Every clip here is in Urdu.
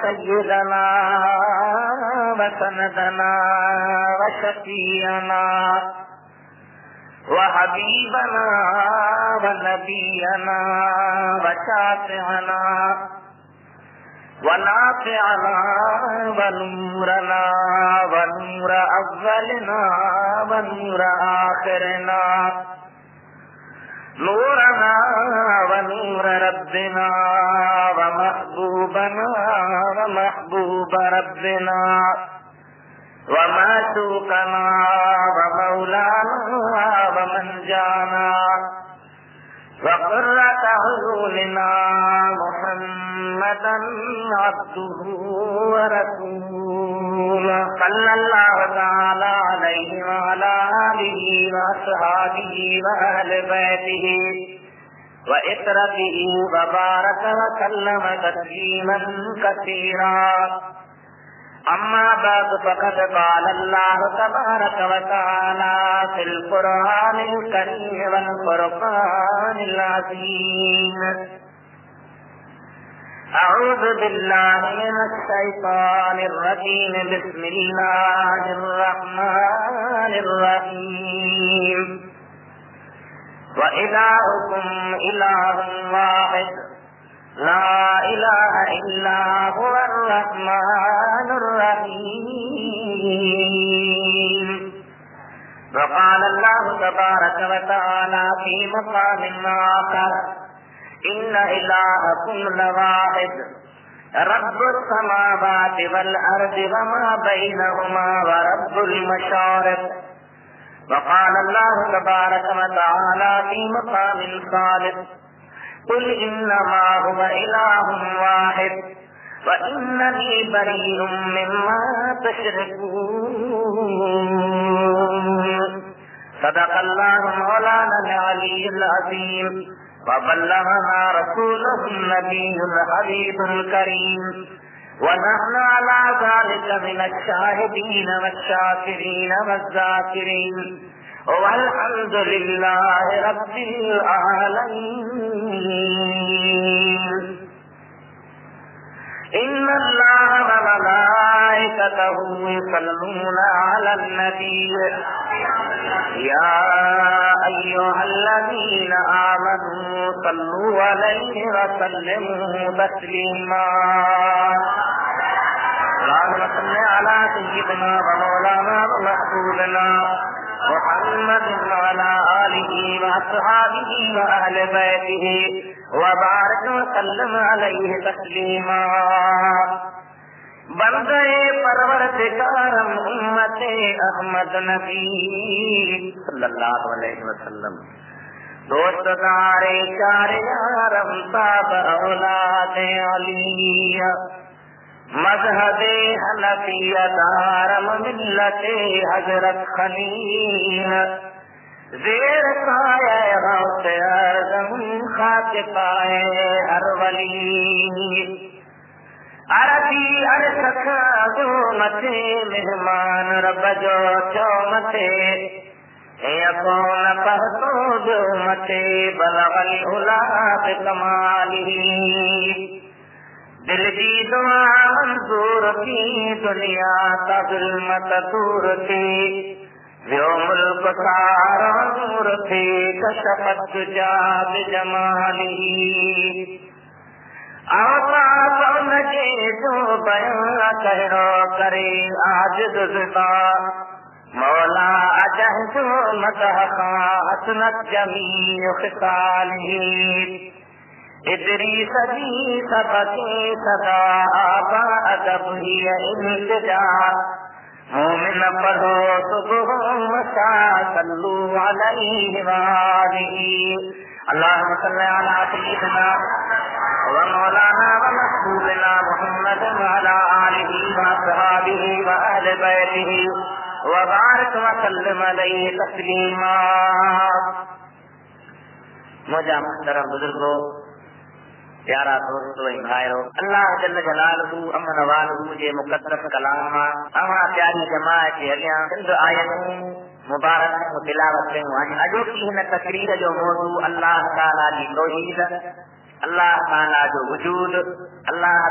سيدنا وسندنا وشفيعنا وحبيبنا ونبينا وشافعنا ونافعنا ونورنا ونور أولنا ونور آخرنا نورنا ونور ربنا ومحبوبنا ومحبوب ربنا ومعشوقنا ومولانا ومن جانا وقرة عيوننا محمدا عبده ورسوله صلى الله تعالى عليه وعلى آله وأصحابه وأهل بيته وإطرته وبارك وسلم تسليما كثيرا. أما بعد فقد قال الله تبارك وتعالى في القرآن الكريم والفرقان العظيم: أعوذ بالله من الشيطان الرجيم. بسم الله الرحمن الرحيم. وإلهكم إله واحد لا إله إلا هو الرحمن الرحيم. وقال الله تبارك وتعالى في مقام آخر: إن إلهكم لواحد رب السماوات والأرض وما بينهما ورب المشارق. وقال الله تبارك وتعالى في مقام ثالث: قل إنما هو إله واحد وإنني بريء مما تشركون. صدق الله مولانا العلي العظيم وبلغنا رسوله النبي الحبيب الكريم، ونحن على ذلك من الشاهدين والشاكرين والذاكرين، والحمد لله رب العالمين. إن الله وملائكته يصلون على النبي يا أيها الذين آمنوا صلوا عليه وسلموا تسليما. اللهم صل على سيدنا ومولانا ومحبوبنا محمد وعلى آله وأصحابه وأهل بيته وبارك وسلم عليه تسليما. بندے پروردگارم امت احمد نبی صلی اللہ علیہ وسلم، دوست دارے چار یارم صاحب اولاد علی، مذہب حنفیہ دارم ملت حضرت خلیل، زیر سایہ غوث اعظم خاک پائے ہر ولی. عربی عرصہ جو متے مہمان رب جو چو متے، یکون پہتو جو متے بلغ العلا بکمالہ. دل کی دعا منظور کی دنیا کا ظلمت دور تھی، جو ملک سارا نور تھی کشفت تجا بجمالہ. آواز لگے جو بیان کہو کرے عاجز زبان، مولا اجہ جو مدح حسنت جمیع خصالہ. ادریس بھی سبقے صدا آبا ادب ہی التجا، مومن پڑھو صبح مساء صلو علیہ وآلہ. اللهم صل على سيدنا ومولانا ومحبوبنا محمد وعلى آله وأصحابه وأهل بيته وبارك وسلم عليه تسليما. مجھا محترم بزرگوں، پیارا دوستو بھائیو، اللہ جل جلالہ امن والہ جے مقدس کلام اما پیاری جماعت جے اگیاں چند آیتوں مبارک تلاوت کیوں. اجو کی ہن تقریر جو موضوع اللہ تعالی جی توحید اللہ تعالی جو وجود اللہ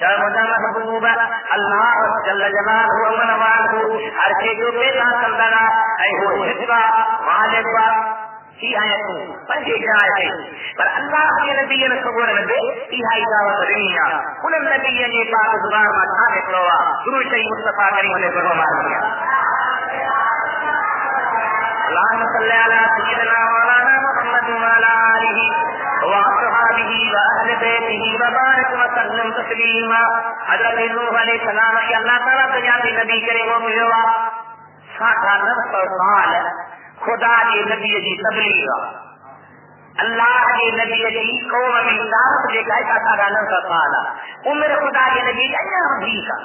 چاہے مجھا محبوب اللہ جل جلالہ و منوالہ ہر کے جو پیدا کردنا اے ہو حصہ مالک کی آیتوں پنجے جائے پر اللہ کے نبی نے خبر دے یہ دعوت دنیا ان نبی نے پاک زبان میں تھا نکلوا درود شریف مصطفی کریم نے فرمایا اللهم صل على سيدنا مولانا محمد وعلى آله واصحابه واهل بيته وبارك وسلم تسليما حضرت نوح علیہ السلام کی اللہ تعالی بجاتی نبی کرے وہ ملوا 950 سال خدا کے نبی جی تبلیغ اللہ کے نبی جی قوم میں دعوت دے کا 950 سال عمر خدا کے نبی ایا بھی کا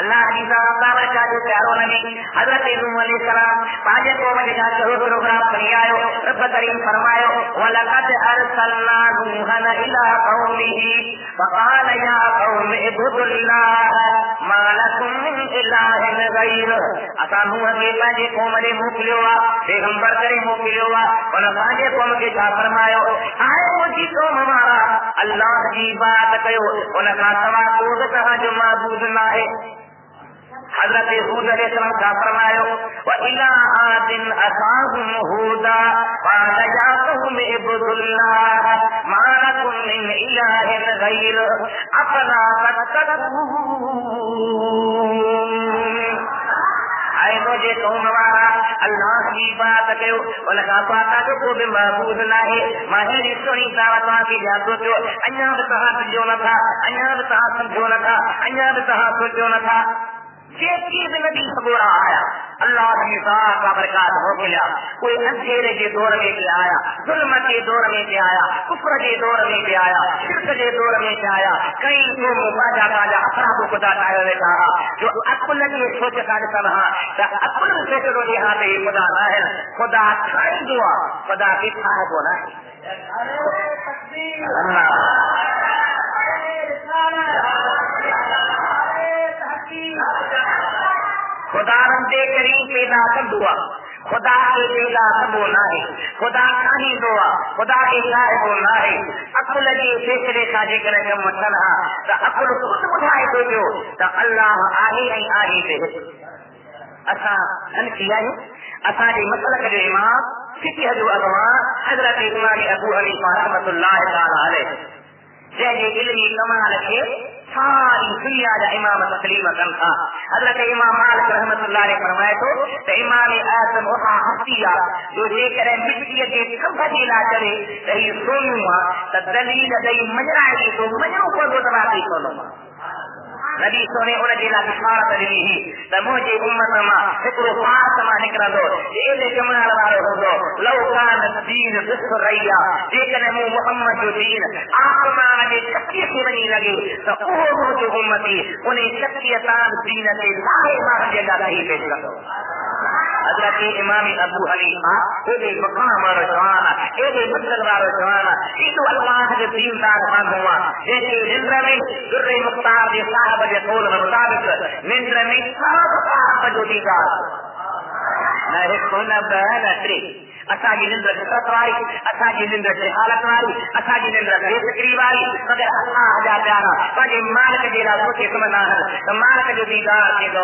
اللہ کی ذات کا جو پیارو نبی حضرت نوح علیہ السلام پانچ قوم کے جا کے پروگرام کری آئے رب کریم فرمایا ولقد ارسلنا نوحا الى قومه فقال يا قوم اعبدوا الله ما لكم من اله غيره اسا نوح کے پانچ قوم نے موکلیا پیغمبر کرے موکلیا اور پانچ قوم کے جا فرمایا آئے مجھے قوم ہمارا اللہ کی بات کہو ان کا سوا کوئی کہا جو معبود نہ ہے حضرت ہود علیہ السلام کا فرمایا وَإِلَىٰ عَادٍ أَخَاهُمْ هُودًا قَالَ يَا قَوْمِ اعْبُدُوا اللَّهَ مَا لَكُم مِّنْ إِلَٰهٍ غَيْرُهُ أَفَلَا تَتَّقُونَ اے مجھے قوم ہمارا اللہ کی بات کہو ان کا پاتا جو کوئی معبود نہ ہے ماہر سنی دعوت کی جاتو جو انیا بتا جو نہ تھا انیا بتا سمجھو نہ تھا انیا بتا سوچو نہ تھا یہ چیز نبی سبورا آیا اللہ کی ذات کا برکات ہو گیا کوئی اندھیرے کے دور میں بھی آیا ظلمت کے دور میں بھی آیا کفر کے دور میں بھی آیا شرک کے دور میں بھی آیا کئی لوگ باجا باجا افراد خدا نے کہا جو اپنے کی سوچ کا سمجھا کہ اپنے سے تو یہاں پہ خدا نہ ہے خدا کھائی دعا خدا کی صاحب ہونا ہے خدا رب کریم پیدا کر دعا خدا کے پیدا کر ہونا ہے خدا کا ہی دعا خدا کے صاحب ہونا ہے عقل کے فیصلے کا ذکر ہے مطلب تو عقل خود اٹھائے تو جو تو اللہ آہی نہیں آہی سے اسا ان کیا ہے اسا کے مسلک جو امام فقہ جو اگوا حضرت امام ابو حنیفہ رحمۃ اللہ تعالی علیہ جیسے علمی کمال کے ساری دنیا کا امام تسلیم کن تھا حضرت امام مالک رحمۃ اللہ علیہ فرمائے تو امام اعظم وہاں ہفتیا جو جے کرے مٹی کے کب لا کرے رہی سونوا تدلیل دئی مجرائی تو مجرو کو دباتی سونوا نبی سونے ان کے لاء بشارت ڏني هي ته مجھے امت ما هڪڙو خاص ما نڪرندو اهڙي جمال وارو هوندو لو كان الدين بسريا جيڪڏهن محمد جو دين آسمان جي چکی تي وڃي لڳي ته اهو جو امتي ان چکی تان دين تي لاهي ما جيڪا رهي پيش ڪندو حضرت امام ابو حنیفہ اهڙي مقام وارو جوان اهڙي مسلک وارو جوان اهو الله جو دين دار مانگوا جيڪي ننڊ ۾ در مختار جي صاحب جي قول مطابق ننڊ ۾ صاحب جو دیدار نہ هڪ نه ٻ نه ٽي اساجي ننڊ فطرت واري اساجي ننڊ حالت واري اساجي ننڊ بے فکری واري مگر اللہ جا پیارا پنهنجي مالڪ جي لاءِ سوچي سمجھنا ہے تو مالک جو دیدار ٿيندو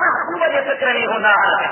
محبوب جي فکر ۾ هوندا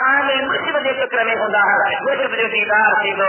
کامل مرشد جي فکر ۾ هوندا مرشد جو دیدار ٿيندو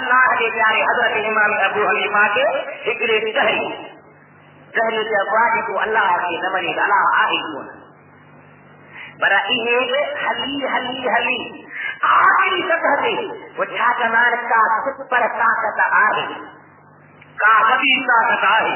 اللہ جي پیارے حضرت امام ابو حنیفہ کي هڪڙي ظاهري جي واجب الله کي نه مڃي الله آهي ڪون پر اهي هلي آخری سطح تے وہ چھاکنار کا سپر طاقت آئے کا کبھی طاقت آئے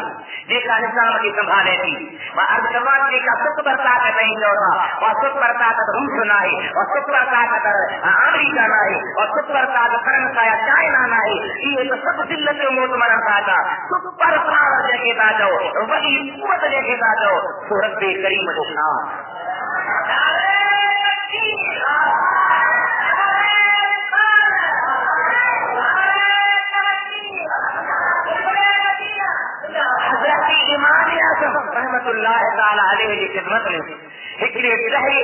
جیسا نظام کی سنبھالے تھی وہ ارجوان جی کا سپر طاقت نہیں ہوتا اور سپر طاقت روس نہ ہے اور سپر طاقت امریکہ نہ ہے اور سپر طاقت فرانس یا چائنا نہ ہے یہ تو سب دل سے موت مرن تھا سپر پاور جگہ تا جاؤ وہی قوت جگہ تا جاؤ تو رب کریم جو نام رحمت اللہ تعالی علیہ کی خدمت میں ہکڑے ظاہری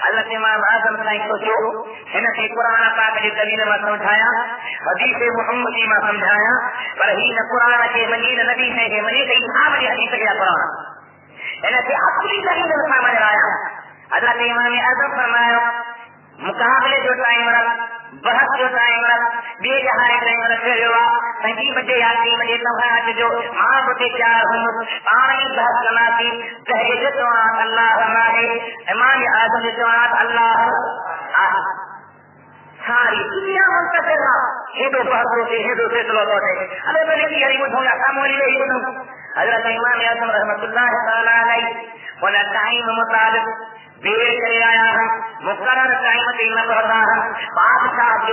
حضرت امام اعظم سائیں سوچو ہن کے قرآن پاک جی دلیل میں سمجھایا حدیث محمدی میں سمجھایا پر ہی نہ قرآن کے مجید نبی ہے کہ مجید صاحب جی حدیث کے قرآن ہن کے اصلی دلیل میں سمجھ آیا حضرت امام اعظم فرمایا مقابلے جو ٹائم رکھ بحث جو ٹائم رکھ بے جہاں ٹائم رکھ جو سنگی بجے یا 3 بجے تمہارا جو ماں بتے چار ہوں پانی بحث کرنا تھی کہے جو اللہ ہمارے امام اعظم جو اللہ ساری دنیا منتظر ہیدو بحث ہوتے ہیدو فیصلہ ہوتے ارے میں نے یہی بدھوں گا سامنے یہی بدھوں حضرت امام اعظم رحمۃ اللہ تعالی علیہ ولا ٹائم مطابق دیر چلے آیا ہے مقرر ٹائم دینا پڑ رہا ہے بادشاہ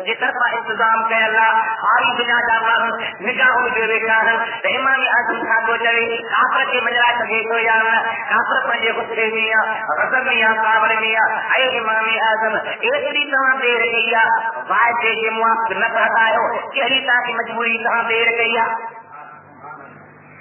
جس طرح انتظام کر اللہ ہاری بنا جانا ہے نگاہوں جو دیکھا ہے امام اعظم صاحب کو چلے کافر کے مجرا سکے تو یار کافر پنجے غصے میاں غضب میاں کابر میاں اے امام اعظم ایسی طرح دیر گئی واجے کے موافق نہ پڑھتا ہے کہی تاکہ مجبوری کہاں دیر گئی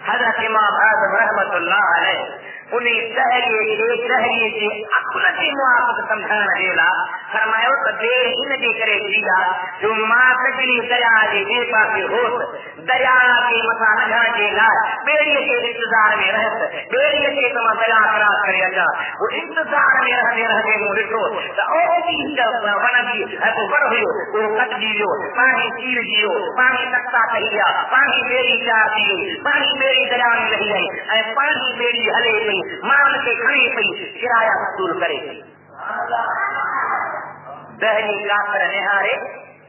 حضرت امام اعظم رحمۃ اللہ علیہ انہیں دہریے کے اپنے کے موافق سمجھانا دیلا فرمایا تو دیر ان کے کرے کیا جو ماں تکلی دریا کے بے پاس ہوت دریا کے مسان گھر کے لا بیڑی کے انتظار میں رہت بیڑی کے تم دریا خراب کرے جا وہ انتظار میں رہتے مجھے تو او کی بنا دی تو بڑھ ہوئے وہ کٹ دیو پانی چیر دیو پانی تکتا کہیا پانی بیڑی چار دیو پانی بیڑی دریا میں رہی ہے پانی بیڑی ہلے گئی مان کے کھڑی پئی کرایہ وصول کرے دہلی کافر نہارے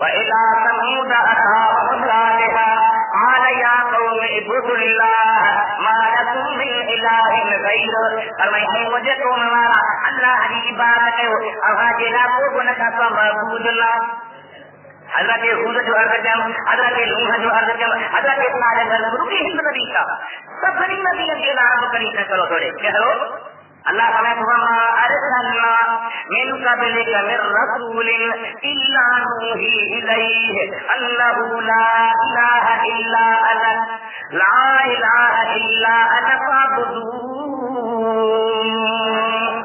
وإلى ثمود أخاهم صالحا قال يا قوم اعبدوا الله ما لكم من إله غيره فرمائے مجھے قوم والا اللہ کی عبادت کرو اور جے لا کو نہ کا معبود اللہ حضرت ہود جو عرض کیا حضرت نوح جو عرض کیا حضرت صالح جو رکی ہند نبی کا سب نبی کے نام کری کرو تھوڑے کہو اللہ تعالی وما ارسلنا من قبلك من رسول الا نوحي اليه انه لا اله الا انا لا اله الا انا فاعبدون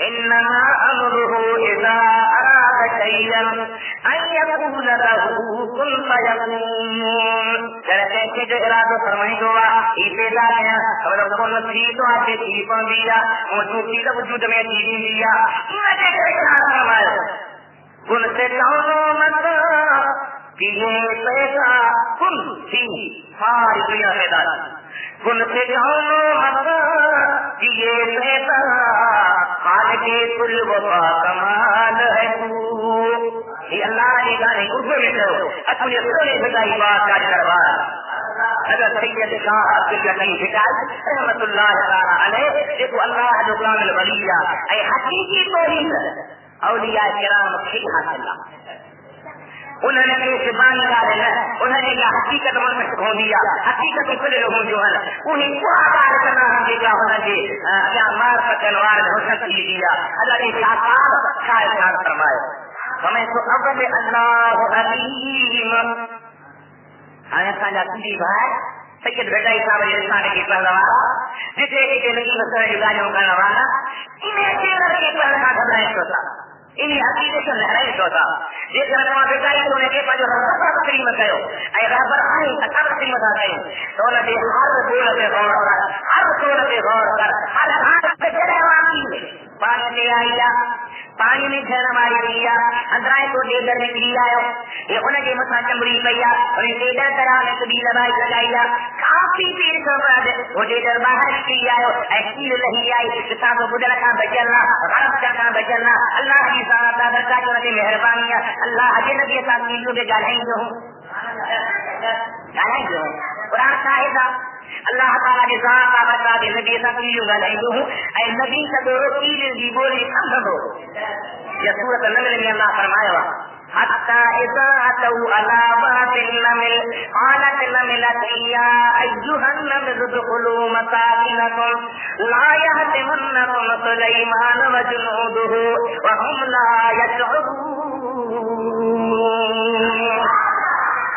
انما امره اذا اراد شيئا ان يقول له كن فيكون. جیسے جو ارادہ فرمائیں گا ابتدا ہے اور کون سی تو آتے تھی پن دیا موجود تھی وجود میں چیز دیا مجھے ارادہ فرمایا کن سے جانو مت کہ یہ پیدا کن تھی ساری دنیا پیدا کن سے جانو مت کہ یہ پیدا خالق کل وفا کمال ہے یہ اللہ نے گانے اردو میں کہو اپنی سونے بتائی بات کا دربار حضرت سید شاہ عبد الغنی حجاز رحمت اللہ تعالی علیہ دیکھو اللہ جو کلام الولیہ اے حقیقی توحید اولیاء کرام کی حاصل انہوں نے کسی زبان نکالے نا انہوں نے کہا حقیقت من کھو دیا حقیقت کھلے لوگوں جو ہے انہیں کو آدار کرنا ہم دیکھا ہونا جی کیا مار پکنوار حسن کی دیا حضرت شاہ صاحب شاہ شاہ فرمائے ہمیں تو اول اللہ علیم آیا سانجا تیری بھائی سید بیٹائی صاحب رسانے کی پہلوانا جسے کہ نہیں مسئلہ جگانیوں کا نوانا انہیں چیلر کے پہلنا گھبرائیں ہوتا انہیں حقیقت سے لہرائیں ہوتا یہ کرنا بیٹائی ہونے کے پاس جو رہا تقریم کہو اے رہبر آئیں اکر تقریم بتا گئے دولت ہر دولت غور کر ہر دولت غور کر ہر ہاتھ سے جڑے واقعی پانی لے آئیا پانی میں ٹھہر ہماری دیا اندرائے کو ڈیگر میں گری آئے یہ انہیں کے مسا چمڑی پیا اور یہ ڈیگر طرح میں کبھی لبائی لگائیا کافی پیر کو بعد وہ ڈیگر باہر کی آئے ایسی لہی آئی کتاب کو بدل کا بچلنا غرب کا بچلنا اللہ کی سارا تعداد کا جو مہربانی اللہ حجی نبی صاحب نیلوں کے گالیں جو ہوں قرآن شاہدہ اللہ تعالیٰ کے ذات کا برکات نبی صاحب نیلوں گالیں جو ہوں اے نبی کا دو روکیل دی بولی سمجھو یہ سورۃ النمل میں اللہ فرمایا حتى إذا أتوا على باب النمل قالت النملة يا أيها النمل ادخلوا مساكنكم لا يهتمنكم سليمان وجنوده وهم لا يشعرون.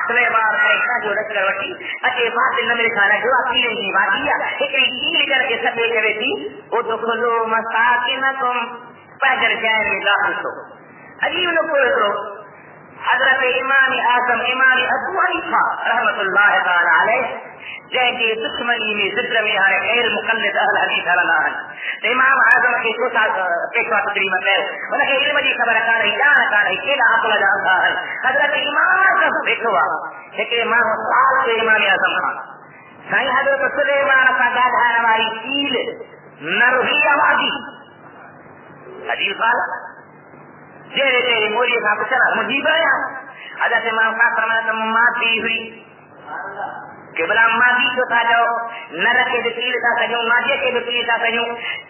سلیمان کا جو رکھ کروٹی اچھے بات نمل کھانا جو اکیلے کی بات کیا ایک کیل کر کے سب لے گئے تھی ادخلوا مساكنكم پیدل جائے میں داخل ہو. عجیب لوگ کو حضرت امام اعظم امام ابو حنیفہ رحمت اللہ تعالی علیہ جیسے دشمنی میں ذکر میں آئے غیر مقلد اہل حدیث اللہ امام اعظم کے چوتھا پیشوا تقریبا ہے انہیں کہ علم کی خبر کا رہی جان کا رہی کیلا عقل جانتا ہے حضرت امام اعظم دیکھوا ہے کہ امام صاحب کے امام اعظم خان سائیں حضرت سلیمان کا گاڑا ہماری کیل نروی آبادی عجیب بات جیرے تیرے موری کا چلا مجیب ہے حضرت امام کا فرمایا ماتی ہوئی کہ بلا ماضی جو تھا جو نرک کے وکیل تھا سجوں ماضی کے وکیل تھا سجوں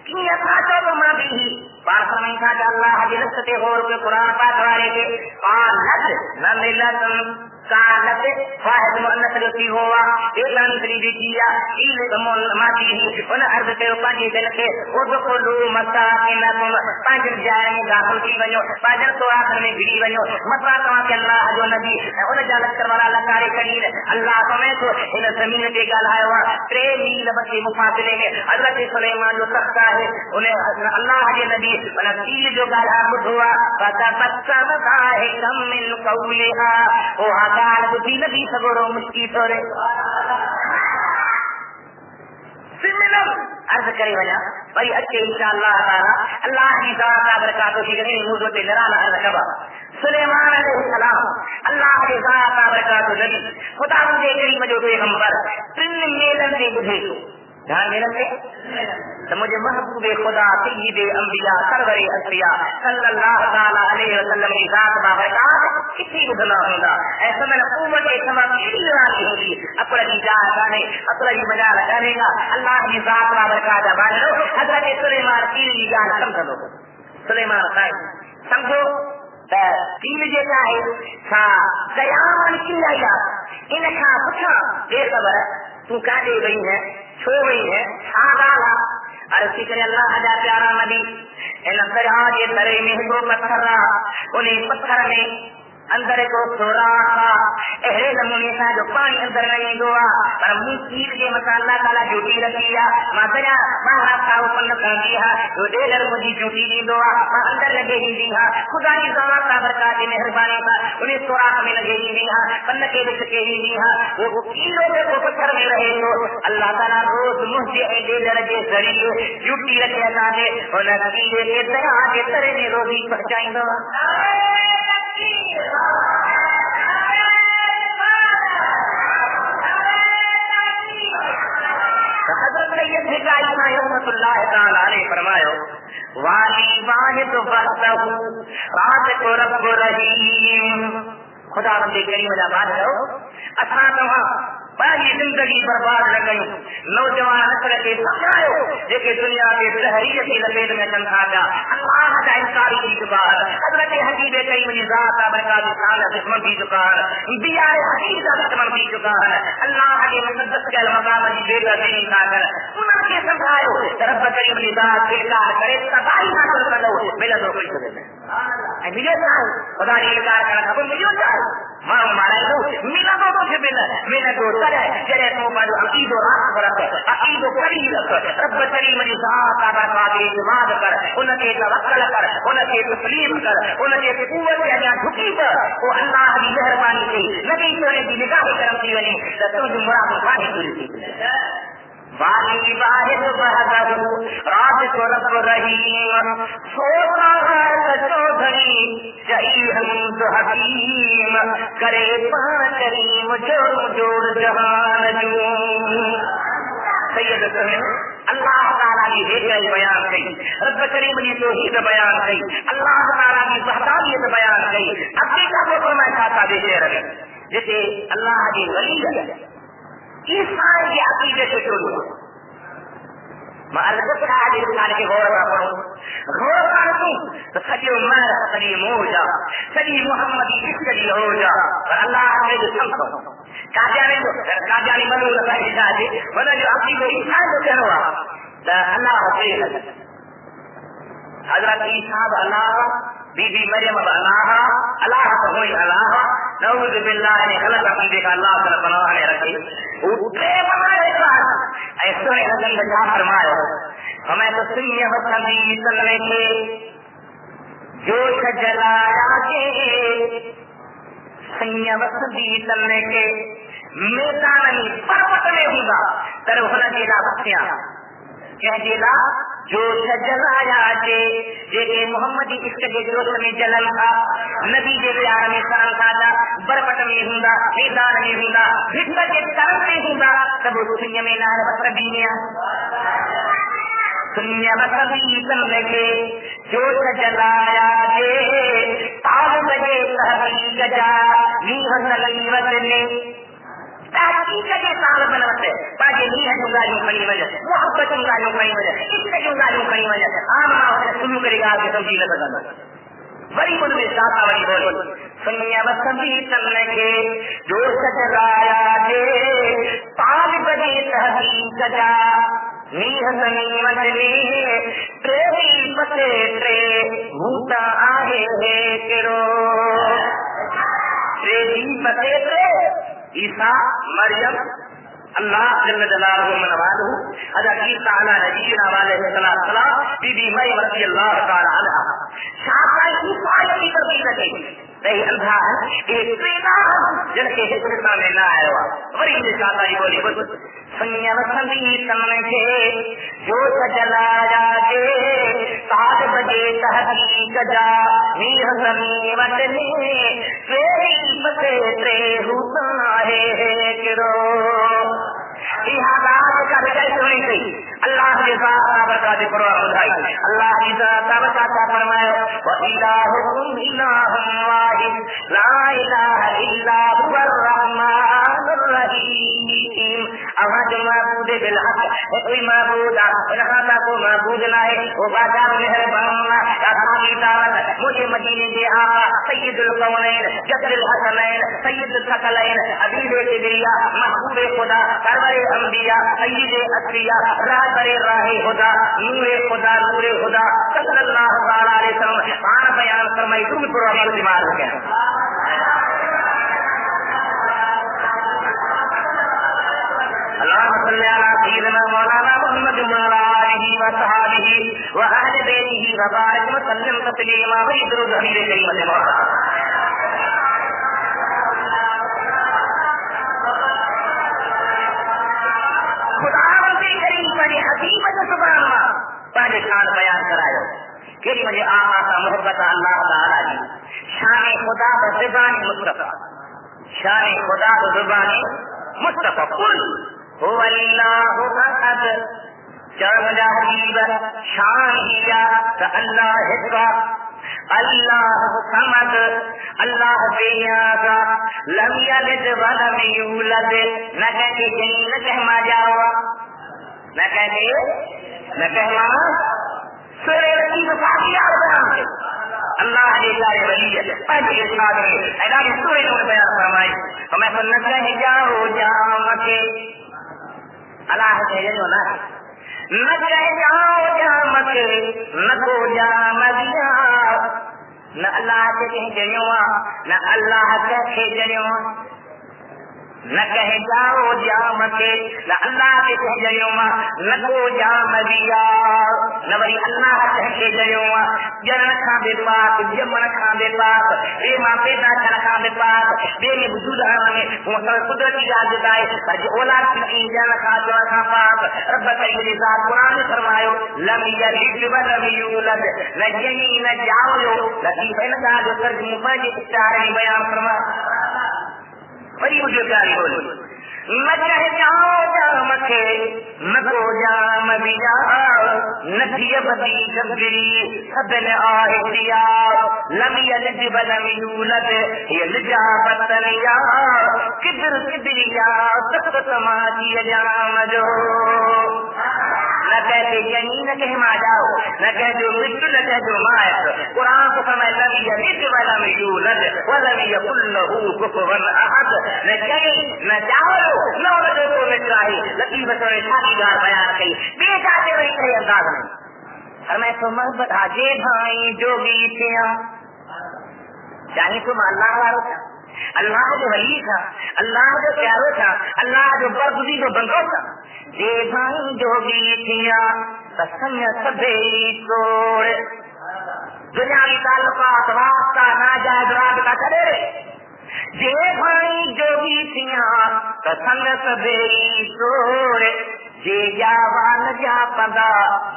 کیا تھا تو ماضی ہی بات فرمائیں تھا کہ اللہ حجی نستے ہو کے قرآن پاک والے کے قالت نملتن قالت واحد مؤنث لتی ہوا اعلان کری دی کیا ایل ماضی ہی ان عرض کے پانچ دن کے ادخلوا مساکنکم پانچ جائے میں داخل کی ونجو پانچ تو آخر میں گری ونجو مطلب کہا کہ اللہ جو نبی ان جالت کر والا اللہ کاری کریر اللہ تمہیں تو ان زمین کے گالائے ہوا 3 میل بچے مفاصلے میں حضرت سلیمان جو تختہ ہے انہیں اللہ کے نبی تیر جو گالا بدھ ہوا فتبسم ضاحكا من قولها وہ آکار بدھی نبی سگورو مشکی تھوڑے سمنم عرض کرے وجہ بھائی اچھے انشاءاللہ تعالی اللہ کی ذات کا برکاتوں کی گنی موضوع تے نرانا عرض کبا سلیمان علیہ السلام اللہ کی ذات کا برکاتوں نبی خدا دے کریم جو پیغمبر 3 میلن دے بدھے کو دھیان میلن دے تو مجھے محبوب خدا سید انبیاء سرور انبیاء صلی اللہ تعالی علیہ وسلم کی ذات بابرکات کسی بدھنا ہوگا ایسا میں قوت سما کی رانی ہوگی اپنا کی جان جانے اپنا کی مجا لگانے گا اللہ کی ذات بابرکات مان لو حضرت سلیمان کی جان سمجھ لو سلیمان خان سمجھو تین جیسا ہے سا قیام کی آیا ان کا پوچھا بے خبر تو کیا دے گئی ہے چھو گئی ہے آگالا عرض کرے اللہ حجا پیارا نبی ان سراج ترے میں دو پتھر رہا انہیں پتھر میں اندر کو سوراخا اہرے نمونے کا جو پانی اندر نہیں دوا پر منہ چیر کے مسالہ تعالی جوٹی رکھیا ماترا باہر کا اوپن کر دیا جو دے در مجھے جوٹی دی دوا اندر لگے ہی دی ہاں خدا کی ذات کا برکات مہربانی کا انہیں سوراخ میں لگے ہی دی ہاں بند کے بچ کے ہی دی ہاں وہ کیلوں میں کو پتھر میں رہے تو اللہ تعالیٰ روز مجھے دے درجے ذریعے جوٹی رکھے جاتے اور نتیجے کے طرح کے طرح میں روزی پہنچائیں گا حضرت سید حکایت رحمۃ اللہ تعالی علیہ فرمایا والی واحد وحدہ رات کو رب رحیم خدا بندے کریم دا بات کرو اساں تمہاں پہلی زندگی برباد نہ کیوں نوجوان نسل کے سمجھاؤ لیکن دنیا کے شہریت کی لپیٹ میں چنکا جا اللہ کا انکاری کی دکان حضرت حبیب کریم ذات برکات تعالی دشمن کی دکان دیا حبیب کا دشمن کی دکان اللہ کے مقدس کے مقام کی بے دین کا کر ان کے سمجھاؤ رب کریم ذات انکار کرے تباہی حاصل کر لو میرا تو کوئی سبب نہیں ملے جائے خدا نے انکار کرا خبر ملے جائے ماں مارا دو ملا دو کچھ ملا دو جڑے تو پر عقید و راہ برت عقید و قریب رب کریم کی ذات کا برکات اعتماد کر ان کے توکل کر ان کے تسلیم کر ان کے قوت یا جھکی کر وہ اللہ کی مہربانی سے نبی سونے کی نگاہ کرم کی ونی تو تم مراد پانی پوری والی واحد وحدہ رات کو رب رحیم سونا ہے چودھری جئی ہم حکیم کرے پان کریم جوڑ جوڑ جہان جو سید اللہ تعالیٰ کی ہدایت بیان کی رب کریم نے توحید بیان کی اللہ تعالیٰ کی وحدانیت بیان کی حقیقت کو فرمایا چاہتا دیکھے رہے جیسے اللہ کی ولی انسان کے عقیدے سے شروع ہوا معرفت کا حدیث انسان کے غور کا پڑھو غور کا تو سجی عمر سجی موجا سجی محمدی سجی ہو جا اور اللہ نے جو سمجھو کاجانی بنو لگا ہدایت بنا جو عقیدے انسان کو کہہ رہا اللہ حفیظ حضرت عیسیٰ اللہ بی بی مریم اللہ تو ہوئی اللہ نعوذ باللہ نے غلط عقیدے کا اللہ تعالی بنا نے رکھے اٹھے بنائے کا ایسے حضرت نے کہا فرمایا ہمیں تو سنیہ بسنی چلنے کے جوش جلایا کے سنیہ بسنی چلنے کے میدان پروت میں ہوں گا تر ہونا چاہیے بختیاں کہہ دینا جوش جلایا کے جیسے محمدی عشق کے جوش میں جلن تھا نبی کے پیار میں سرن تھا بربٹ میں ہوں گا میدان میں ہوں گا بھٹر کے کرم میں ہوں گا تب سنیا میں نار بسر دینیا سنیا بسر دیتن لگے جوش جلایا کے تاب بجے تحقیق جا نیہ سلیمت نے تحقیق کے سال بنوتے باقی نہیں ہے جنگالیوں کھڑی وجہ محبت جنگالیوں کھڑی وجہ اس سے جنگالیوں کھڑی وجہ عام نہ شروع کرے گا کہ سمجھی نہ سکتا بڑی مجھ میں شاطا بڑی بول سنیا بسنی چلنے کے جو سجلایا دے 5 بجے تحقیق جا نیہ سنیمت نے تریوی پتے ترے بھوتا آئے ہے کرو تریوی پتے ترے عیسیٰ مریم اللہ جل جلالہ منوالہ حضرت عیسیٰ علیہ نبینا علیہ السلام بی بی مریم رضی اللہ تعالی عنہا شاہدہ عیسیٰ کی تربیت رکھے نہیں اندھا ہے ایک پیدا جن کے حصہ میں نہ آئے ہوا بڑی مجھے شاہدہ ہی بولی بول سنیا بسنی تمنے کے جو سجلایا کے 7 بجے تحقیق جا نیہ سنیمت نے تیری پتے ترے ہوتا ہے کرو حالات کا بجائے سنی تھی اللہ کی ذات کا برکات قرآن بتائی اللہ کی ذات کا برکات فرمائے وَإِلَٰهُكُمْ إِلَٰهٌ وَاحِدٌ لَا إِلَٰهَ إِلَّا هُوَ الرَّحْمَٰنُ الرَّحِيمُ احد معبود بالحق ہے کوئی معبود رہا کو معبود نہ ہے وہ بادشاہ مہربان کی دعوت مجھے مدینے کے آقا سید القونین جبر الحسنین سید الثقلین حبیب کبریا محبوب خدا سرور انبیاء سید اصفیاء راہبر راہ خدا نور خدا صلی اللہ تعالی علیہ وسلم بیان فرمائی تم پر عمل بیمار ہو گیا اللهم صل على سيدنا مولانا محمد وعلى آله وصحبه وأهل بيته وبارك وسلم تسليما ويدرج حبيب كريم مولانا خداوند کریم پنجی حبیب زبان ماں پنجی خان بیان کرایا کہ مجھے آقا کا محبت اللہ تعالی جی شان خدا زبان مصطفی شان خدا زبان مصطفی قل هو اللہ احد چار مجھا حبیب شان ہیا کہ اللہ کا اللہ سمد اللہ بیاضا لم یلد ولم یولد نہ کہتے جنی نہ کہما جاوا نہ کہتے نہ کہما سورہ رقیب فاتحہ بیان ہے اللہ نے سارے ولی پہلے ارشاد ہے اعلان سورہ نور بیان فرمائے ہمیں سنت ہے جاؤ جام کے اللہ کے جو نہ کہہ جاؤ جام کے نہ کو جام دیا نہ اللہ کے کہیں جنیوا نہ اللہ کے کہیں جنیوا نہ کہیں جاؤ جام کے نہ اللہ کے کہیں جنیوا نہ کو جام دیا نہ بری اللہ کے کہیں جنیوا جنن کھا بے پاک جمن کھا بے پاک بے ماں پیدا کھا کھا بے پاک بے میں وجود ہے وہ قدرتی یاد دائے پر جو اولاد کی جان کھا جو کھا پاک رب کریم نے ذات قرآن میں فرمایا لم یلد ولم یولد نہ جنی نہ جاؤ لطیف ہے نا جو ترجمہ پڑھ کے چارے بیان فرمایا بڑی مجھے پیاری بولی نہ کہہ جاؤ جام کے نہ کو جام دیا نہ دیا بدی جبری سبن آہ دیا لم یلد ولم یولد یلجا بطنیا کدر کدریا سب سماجی جام جو نہ کہتے جنی نہ کہ ما جاؤ نہ کہہ جو مٹو نہ کہہ جو مائت قرآن کو فرمائے لم یلد ولم یولد ولم یکن لہ کفوا احد نہ جنی نہ جاؤ نہ ولد کو مٹرائی لطیف سورہ شاکی گار بیان کی بے جاتے رہی کئی انداز میں فرمائے تو محبت آجے بھائی جو بھی تھیا چاہیے تم اللہ والو تھا اللہ جو ولی تھا اللہ جو پیارو تھا اللہ جو برگزی جو بندو تھا جے بھائی جو بھی تھیا سسنگ سبھی توڑ دنیاوی تعلقات واسطہ ناجائز رابطہ کرے جے بھائی جو بھی تھیا سسنگ سبھی توڑ جے جاوا نہ جا پدا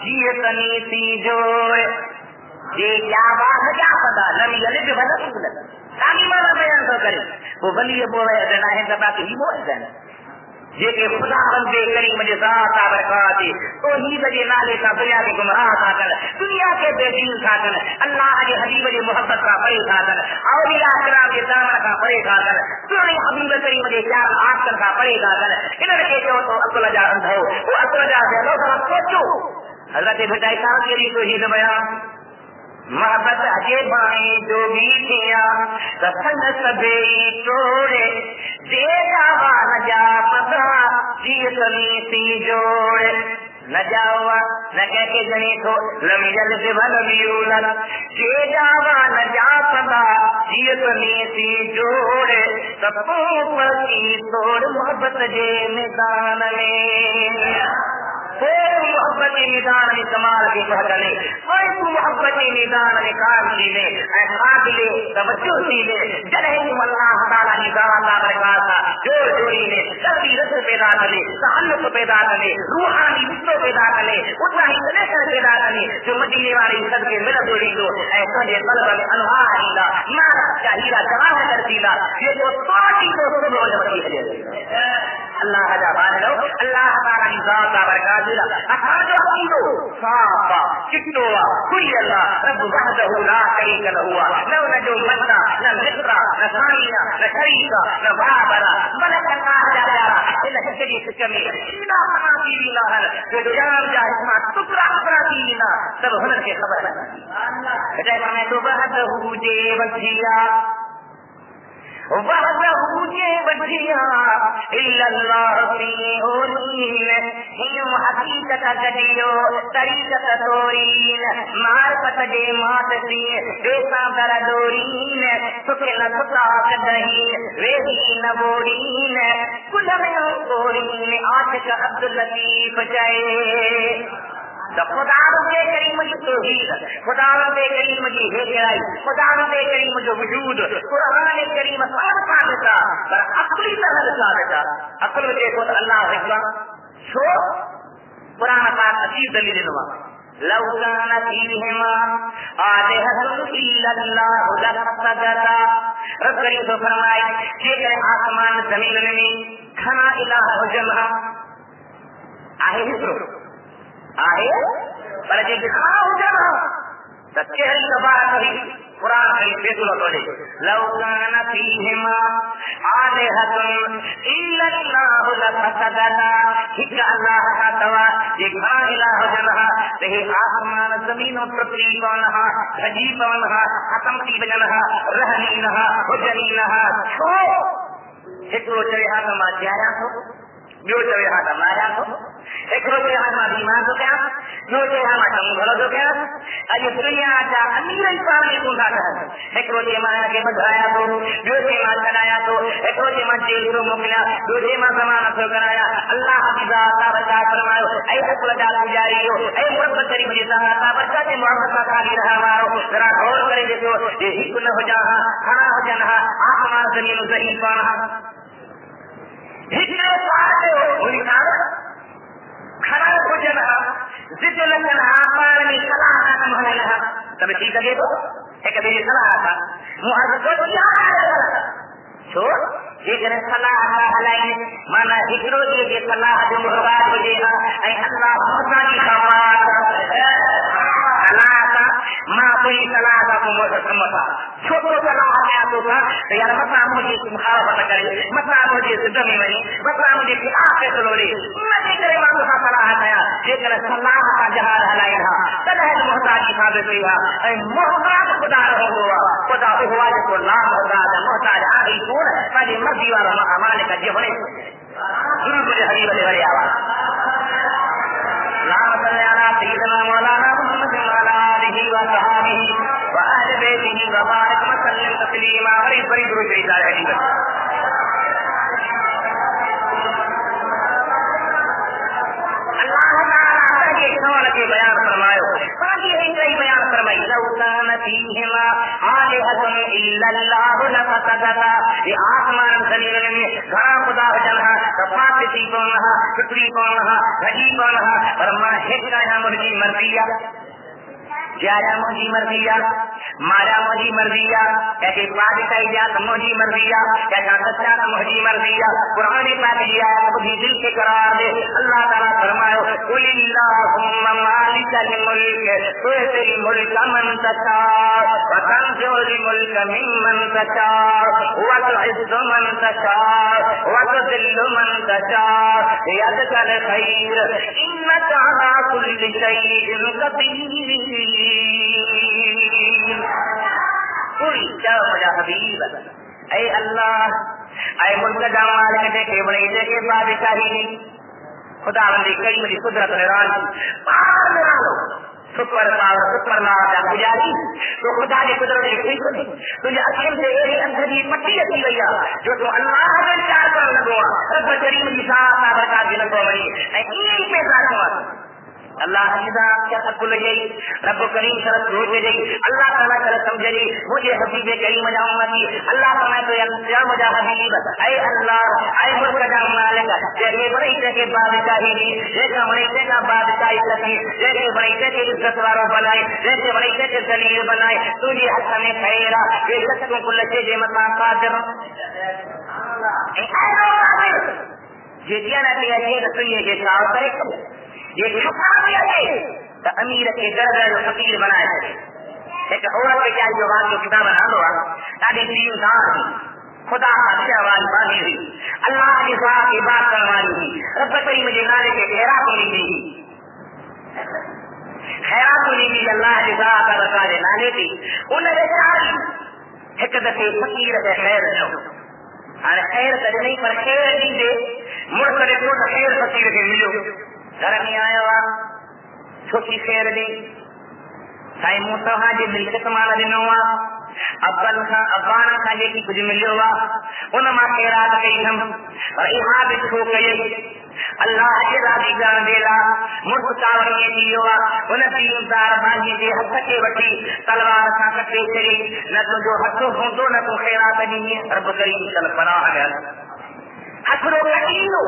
جیے تنی سی جوڑ جے جاوا نہ جا پدا لم یلد ولم یولد کامی مانا بیان تو کرے وہ ولی بولے دینا ہے کہتا کہ ہی بولے دینا یہ کہ خدا بندے کریم مجھے ذات آبرکاتی تو ہی بجے نالے کا دنیا کے گمراہ ساکن دنیا کے بے دین ساکن اللہ کے حبیب جے محبت کا پڑے ساکن اولیاء کرام کے دامن کا پڑے ساکن سنی حبیب کریم مجھے پیار آسکن کا پڑے ساکن انہوں نے جو تو عبداللہ جا اندھو وہ عبداللہ جا سے لو سب سوچو حضرت بھٹائی صاحب کے لیے تو ہی بیان محبت اجے بائیں جو بھی تھیا سسن سبھی توڑے دے جاوا نہ جا پتا جیتنی سی جوڑے نہ جاوا نہ کہہ کے جنی تو لم یلد ولم یولد دے جاوا نہ جا پتا جیتنی سی جوڑے سب کی توڑ محبت جے میدان میں کوئی محبت میدان میں کمال کی پہچانے کوئی محبت میدان میں کام سی لے احساس لے توجہ سی لے جنہیں اللہ تعالیٰ کی ذات برکات تھا جوڑ جوڑی نے سبھی رسل پیدا کرے تعلق پیدا کرے روحانی رشتوں پیدا کرے اتنا ہی کنیکشن پیدا کرے جو مدینے والی سب کے مل جوڑی دو ایسا یہ قلب میں انوار ہیلا مارک کا ہیرا جواہر کر دیلا یہ جو سوٹی کو سب وجہ ہے اللہ جا بارے اللہ تعالیٰ کی ذات برکات اخراج حمدو صافا چٹوا کوئی اللہ رب وحدہ لا شریک لہوا نہ نجو منا نہ ذکرہ نہ ثانیہ نہ شریکہ نہ برابرہ ملک اللہ جارا اللہ شریک کمی سینا حناتی اللہ جو جام جا اسمات ٹکرا ٹکرا دینا سب ہنر کے خبر ہے جیسا میں تو وحدہ جے وجھیا وحدہ جے وجھیا الا اللہ فی علیم ہم حقیقت گڈیو طریقت تورین معرفت دے ماتسی دیسا در دورین سکن سکا کدہین ویدی نبورین کل میں کورین عاشق عبداللطیف جائے خدا کے کریم کی توحید، خدا کے کریم کی ہدایت، خدا کے کریم جو وجود قرآن کریم سب ثابت پر عقلی طرح ثابت عقل میں دیکھو تو اللہ حکمہ شو قرآن پاک عجیب دلیل نما لو كان فيهما آلهة إلا الله لفسدتا رب کریم تو فرمائے کہ آسمان زمین میں کھانا الہ جمع آئے ہی آئے پر جب کھانا ہو جانا سچے ہری دوبارہ کبھی قرآن کہیں فیصلہ کرے لو كان فيهما آلهة إلا الله لفسدتا ہک اللہ کا توا یہ کھانا الہ جمع رہے آسمان زمین و پرتری کونہا حجی کونہا ختم کی بجنہا رہنینہا حجنینہا چھو ایک رو چوے ہاتھ ماں جایا تو بیو چوے ہاتھ ماریا تو ایک رو چوے ہاتھ ماں بیمار تو کیا بیو چوے ہاتھ ماں چنگ بھلو تو کیا اج دنیا جا امیر انسان نے کون تھا ایک رو چوے ماں کے بدھایا تو بیو چوے ماں چلایا تو ایک رو چوے ماں جیل تو مکلا بیو چوے ماں زمانہ تو کرایا اللہ حفظہ اللہ بچا فرمائے اے حکل جالا جاری ہو اے مربت شریف جیسا اللہ بچا کے محمد کا خالی رہا مارو ذرا غور کرے دیکھو یہ حکل نہ ہو جاہا کھانا ہو جانا آسمان زمین زہین پانا ہکنے پاتے ہو ہوئی کھانا کھانا ہو جانا ضد لکن آپار میں صلاح آتم ہونے لہا تب ٹھیک ہے تو ایک میری صلاح آتا محض کو کیا ہے چھوڑ یہ کرے صلاح آتا حلائی مانا ہکرو یہ صلاح جو محبات ہو جائے اے اللہ محمد خواہ صلاح آتا ماں کوئی صلاح آتا کو موسیقى سمتا چھوٹو صلاح آیا تو تھا تو یار مسئلہ مجھے مخالفت کرے مسئلہ مجھے صدمی بنی مسئلہ مجھے خلاف فیصلو لے میں کرے مانگو سا صلاح آتا یہ کرے صلاح کا جہار حلائی رہا تدہد محتاجی ثابت ہوئی اے محتاج خدا رہو ہوا خدا ہوا جس کو لا محتاج آگئی کون پہلے مرضی والا عمال کا جہنے ضرور مجھے حبیب علیہ ولی آواز اللهم صل على سيدنا مولانا محمد وعلى آله وصحبه وآل بيته وبارك وسلم تسليما بڑی درود شریف دار حدیث اللہ تعالی کے سوال کے بیان فرمایا باقی ہے کئی بیان فرمائی لو كان فيهما آلهة إلا الله لفسدتا یہ آسمان زمین میں گھر خدا جنہا کفاتی کونہا فطری کونہا غجی کونہا اور ماں ہکنا ہے مرجی مرضیہ جایا مجھے مرضیہ مارا مجھے مرضیہ کہ پاکستائی جات مجھے مرضیہ کہ سچا مجھے مرضیہ قرآن پاک دیا مجھے دل سے قرار دے اللہ تعالیٰ فرمائے قل اللہم مالک الملک تؤتی الملک من تشاء وتنزع الملک ممن تشاء وتعز من تشاء وتذل من تشاء بيدك الخير انك على كل شيء قدير کوئی چاہو مجھا حبیب اے اللہ اے ملک دا مالک دیکھے بڑے دیکھے بادشاہی نہیں خدا بندی کئی مجھے قدرت نران پار نرانو سپر پاور سپر نارا گجاری تو خدا نے قدرت دیکھی کو نہیں تجھے اکیم سے ایری اندھری مٹی اتی گیا جو تو اللہ نے چار کر لگوا رب کریم کی ساتھ آبرکات جنہ کو بڑی اے این پہ ذات اللہ حفظہ کیا تقل جائی رب کریم شرط روچ جائی اللہ تعالیٰ شرط سمجھ جائی مجھے حبیب کریم جاؤں گی اللہ تعالیٰ تو یا مجھا حبیب اے اللہ اے ملک جاؤں مالک جیسے بڑی کے بادشاہی نہیں جیسے بڑی کا بادشاہی سکی جیسے بڑی کے عزت وارو بنائے جیسے بڑی کے دلیل بنائے تجھے حسن خیرہ یہ شخصوں کو لچے جے مطلب قادر یہ دیا نہ کیا یہ رسولیے کے ساو کرے یہ چھپا دیا ہے تو امیر کے درجہ جو فقیر بنائے تھے ایک عورت کے کیا جو بات جو کتاب بنا دو تاکہ دین دار خدا اچھے آواز بانی ہوئی اللہ کے ساتھ کی بات کروائی ہوئی رب کریم مجھے نالے کے خیرات ہوئی تھی خیرات ہوئی تھی اللہ کے ساتھ رکھا دے نالے تھی انہیں چاہی ایک دفعے فقیر کے خیر جو خیر کرے نہیں پر خیر نہیں دے مڑ کرے تو خیر فقیر کے ملو گھر میں آیا ہوا چھوٹی خیر دی سائیں موسیٰ جی ملکت مالا دنوں ہوا ابانا کا جیسی کچھ ملو ہوا ان ماں خیرات کئی ہم اور احاد چھو کئی اللہ کے راضی جان دیلا مرد کاور میں دی ہوا ان تین دار بانجی دے ہتھ کے وٹی تلوار سا کٹے چلی نہ تو جو ہتھ ہوندو نہ تو خیرات نہیں رب کریم کل پناہ ہے ہتھ رو کٹیو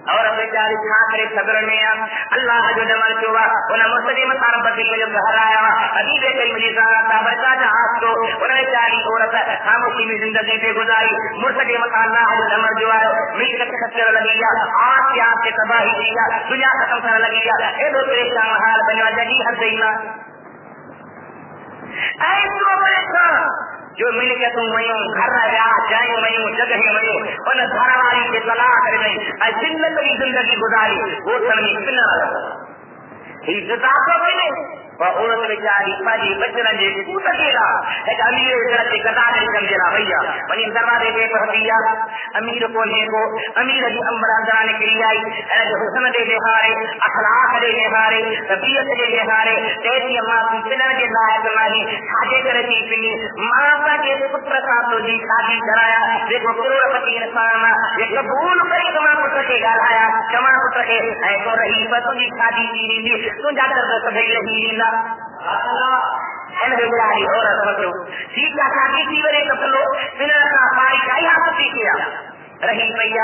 اور بیچاری چھا کرے صدر میں اللہ جو جمال کیوا انہیں مسلم مطارب بدل کے جو گھر آیا حبیب کریم علیہ السلام کا برکات آپ کو انہیں بیچاری عورت خاموشی میں زندگی پہ گزاری مرتدی مطا اللہ جو جمال جو آئے ملکت خسر لگی آج کے آپ سے تباہی دیا دنیا ختم کرنے لگی اے دو پریشان حال بنوا جدی حد دینا اے تو پریشان جو مل کے تم وہیں گھر رہا جائیں وہیں جگہ وہیں ان گھر والی کے طلاق کر گئی زندگی گزاری وہ سمجھ پنہ عزت اور عورت بیچاری پاجی بچن جے پوت کیلا ایک امیر حضرت کے قطع نہیں سمجھلا بھیا وہیں دروازے پہ پہنچیا امیر کو نے کو امیر جی امران جانے کے لیے آئی اے جو حسن دے دہارے اخلاق دے دہارے طبیعت دے دہارے تیری اماں پوچھنا کے لائق نہیں حاجے کرتی پنی ماں کا کے پتر کا تو جی شادی کرایا دیکھو کروڑپتی انسان یہ قبول کری کما پتر کے گالایا کما پتر کے اے تو رہی پر تجھی شادی کی دی تو جا کر سبھی رہی بیچاری عورت بچو ٹھیک ہے شادی کی وجہ کپلو بنا کا پاری کئی ہاتھ کیا رہی پیا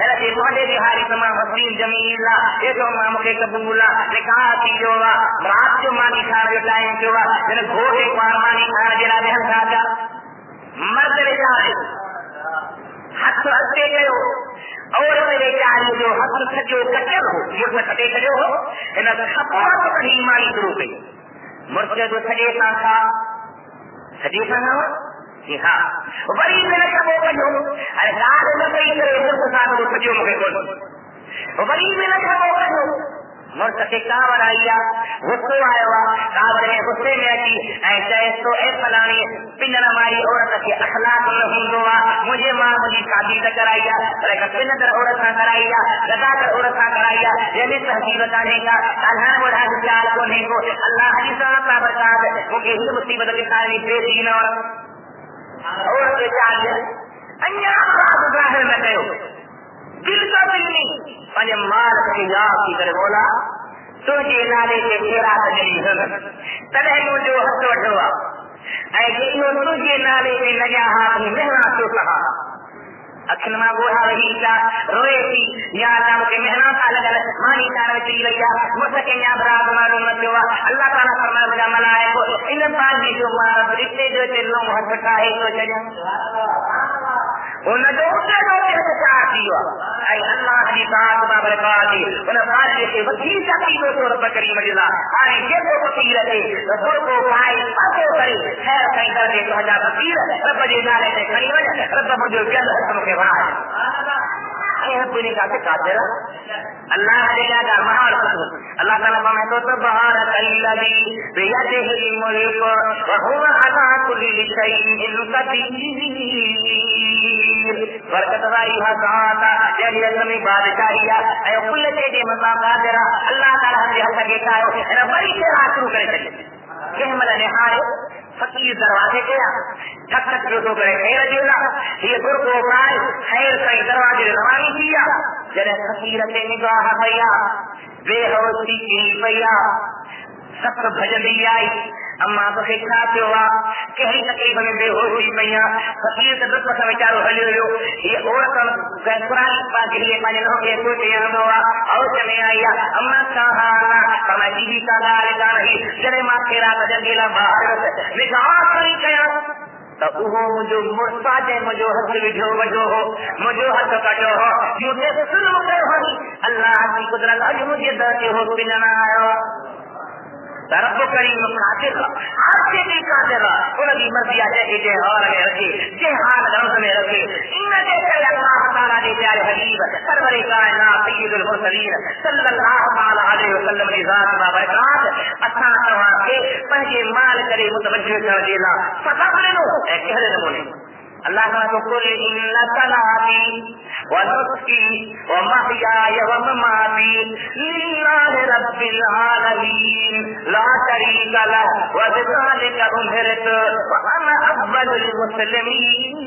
ایسے موڈے بہاری تمام حسین جمیل یہ تو ماں مکے قبول نکاح کی جو رات جو مانی کھان جو ٹائم جو جن گھوڑے پار مانی کھان جلا بہن کھا مرد بیچارے ہاتھ ہستے گئے اور میرے چاری جو ہاتھ سجو کچل ہو مجھ میں کٹے سجو ہو ان سپورا تو کہیں ماری شروع گئی مرد جو سجے سا تھا سجے سا نہ جی ہاں بڑی میں سبو کجو ارے رات میں کئی کرے مرد ساتھ وہ سجو مجھے کون بڑی میں سبو کجو مرد کے کاور آئیا غصو آیا ہوا کاور میں غصے میں اچھی ایسا تو اے فلانی پنجر ہماری عورت کے اخلاق میں ہوں مجھے ماں مجھے شادی سے کرائیا پنجر عورت سے کرائیا لگا کر عورت سے کرائیا یعنی تحقیق بتانے کا اللہ بڑھا خیال کو نہیں کو اللہ علی صاحب کا برکات کیونکہ ہی مصیبت کے سارے بے دین اور کے چاہیے انیا آپ ظاہر میں کہو دل کا دل نہیں پنج مال کے یاد کی کرے بولا تجھے نالے کے پھیرا تجری ہن تدے جو ہتھ وٹوا اے جو تجھے نالے کے لگا ہاتھ میں مہنا تو کہا اکھن ما گوڑا رہی کا روئے تھی یا نام کے مہنا کا لگا مانی کار میں چلی رہیا مستقے یا براد مارو نہ جو اللہ تعالی فرمایا مجھا ملائکو ان پاجی جو مارا رشتے جو تے لو ہتھ کھائے تو چلا ان جو کے ساتھ دیوا اے اللہ کی ذات با برکاتی ان پاجی کے وکیل چاہتی تو رب کریم جلا ہاں یہ کو فقیر ہے رب کو پائے پاتے کرے خیر کہیں کر دے تو ہجا فقیر رب جی نالے سے کھڑی وجہ رب مجھے جل ہم کے دنیا کا قادر اللہ کا محال اللہ تعالیٰ میں تو تبارک الذی بیدہ الملک وهو على كل شيء قدیر برکت والی ذات جیسے اپنی بادشاہی ہے کل کے مقام قادر اللہ تعالیٰ ہم ہر کے ہے بڑی سے شروع کرے کہ مل نہارے فقیر دروازے گیا ٹھک ٹھک جو تو کرے خیر جیلا یہ در کو پائے خیر کئی دروازے روانی کیا جنہیں فقیر کے نگاہ پیا بے ہوشی کی پیا سخت بھجنی آئی اما تو کھا ہوا کہیں تکلیف میں بے ہوشی پیا فقیر سے دس کا وچارو ہلیو یہ عورت قرآن پاک کے لیے پانے نہ کے سوچے ہوا اور چلے آئی اما کہا فرمایا بی بی کا گال کا نہیں جڑے ماں تیرا بجن گیلا باہر نگاہ کری کیا تو وہ مجھے مرتاج مجھے ہاتھ وجھو وجھو ہو مجھے ہاتھ کٹو ہو مجھے سن مکے ہو اللہ کی قدرت اج مجھے درتے ہو بنا آیا رب کریم قادر ہر سے بھی قادر ان کی مرضی ہے کہ حال میں رکھے کہ حال رمض میں رکھے ان کے کہ اللہ تعالی نے پیارے حبیب سرور کائنات سید المرسلین صلی اللہ علیہ وسلم کی ذات با برکات اساں تواں کے پنجے مال کرے متوجہ کر دیلا فقط لو اے کہہ نمونے اللہ کا تو قل ان صلاتی ونسکی ومحیای ومماتی للہ رب العالمین لا شریک لہ وبذلک امرت وانا اول المسلمین۔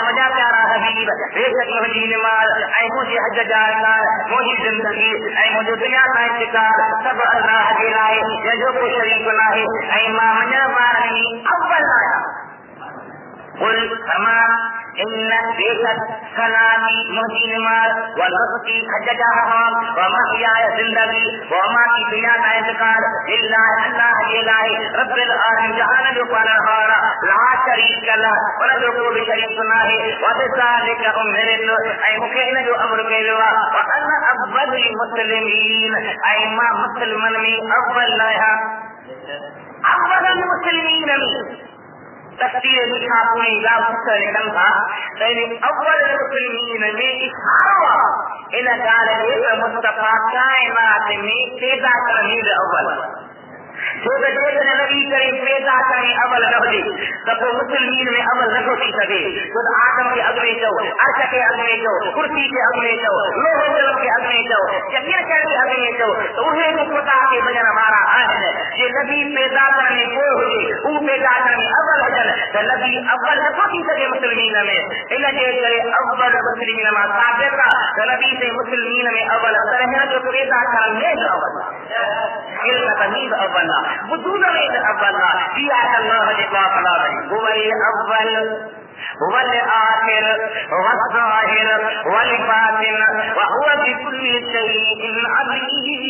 مجھا پیارا حبیب بے شک مجھے نماز اے مجھے حج جانا مجھے زندگی اے مجھے دنیا کا انتقال سب اللہ کے لائے یا جو کوئی شریک لائے اے ماں مجھا مارنی اول آیا قل فرما ان بے شک صلاتی مجھے نماز ونسکی حج جانا ومحیای زندگی وماتی دنیا کا انتقال للہ اللہ کے لائے رب العالمین جہاں جو پنہارا لا شریک لہ ولا جو کوئی شریک نہ ہے وذالک امرت اے مکین جو امر کیلوا وانا اول المسلمین اے ما مسلمان میں اول نہ اول المسلمین میں تفسیر لکھا پوری گاہ سے نکل تھا لیکن اول المسلمین میں اشارہ ان قال مصطفیٰ کائنات میں پیدا کرنے اول جو کہ جیسے نبی کریم پیدا کرنے اول نہ ہوتی تب وہ مسلمین میں اول نہ ہوتی سکے تو آدم کے اگلے جو عرش کے اگلے جو کرسی کے اگلے جو لوہ قلم کے اگلے جو جمیر کے اگلے جو تو انہیں کو پتا کہ بجن ہمارا آج ہے یہ نبی پیدا کرنے کوئی ہوئی وہ پیدا کرنے اول حجن تو نبی اول نہ ہوتی سکے مسلمین میں ان جیسے اول مسلمین میں ثابت تھا تو نبی سے مسلمین میں اول طرح جو پیدا کرنے اول علم تمیز اول وجود میں اول کیا اللہ نے باطلا هو الاول هو الآخر والظاهر والباطن وهو بكل شيء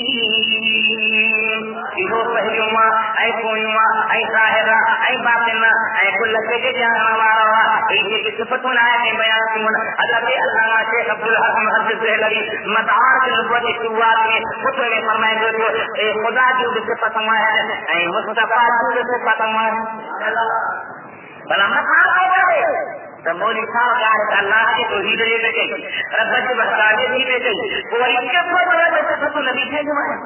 عليم یہ پہلوما اے کوئما اے ظاہرہ اے باطنہ اے کل شيء جاننے والا یہ کی صفت ہے بیان کی حضرت علامہ شیخ عبد الحق محدث دہلوی مدارج النبوت شروعات میں خطبے میں فرمائے جو اے خدا کی صفت ہے اے مصطفیٰ کی صفت ہے بلا مقام ہے تو مولوی صاحب کا ہے اللہ کے توحید لے کے رب کی وحدانیت بھی لے کے کوئی کے بڑا صفت نبی ہے جو ہے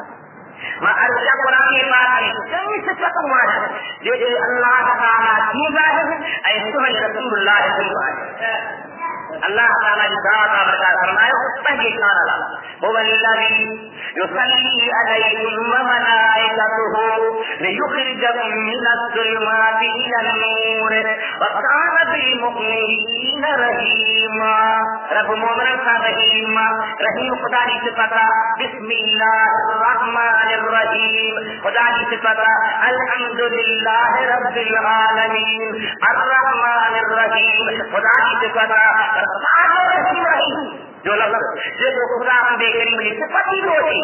میں عرض قرآن کی بات ہے کئی صفت ہوا ہے جو اللہ تعالیٰ کی ظاہر ہے ایسے رسول اللہ صلی اللہ علیہ وسلم اللہ تعالیٰ کی ذات برکات فرمائے پہلے کان اللہ هو الذي يصلي عليكم وملائكته ليخرجكم من الظلمات إلى النور وكان بالمؤمنين رحيما رب مومن کا رحیم رحیم خدا کی صفت بسم اللہ الرحمن الرحیم خدا کی صفت الحمدللہ رب العالمین الرحمن الرحیم خدا کی صفت الرحیم جو لفظ جو خدا بے کریم کی صفت ہی ہوتی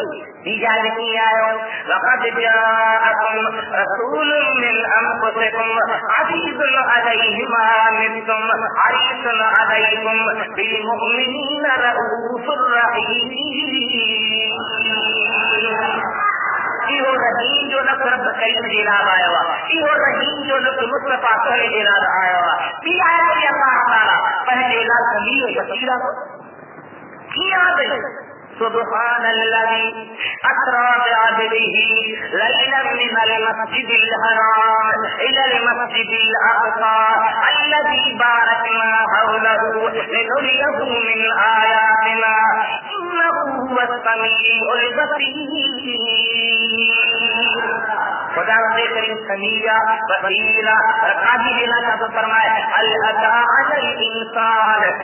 اجازت نہیں آئے لقد جاءكم رسول من انفسكم عزيز عليه ما عنتم حريص عليكم بالمؤمنين رؤوف رحيم یہ رحیم جو لفظ رب کریم جلال آیا ہوا یہ رحیم جو لفظ مصطفیٰ صلی جلال آیا ہوا یہ آیا کہ اللہ تعالیٰ پہلے لفظ لیے وسیلہ کیا گئی سبحان الذي أسرى بعبده ليلا من المسجد الحرام إلى المسجد الأقصى الذي باركنا حوله لنريه من آياتنا إنه هو السميع البصير خدا رب کریم سمیع بصیر قادر لا فرمائے هل أتى على الإنسان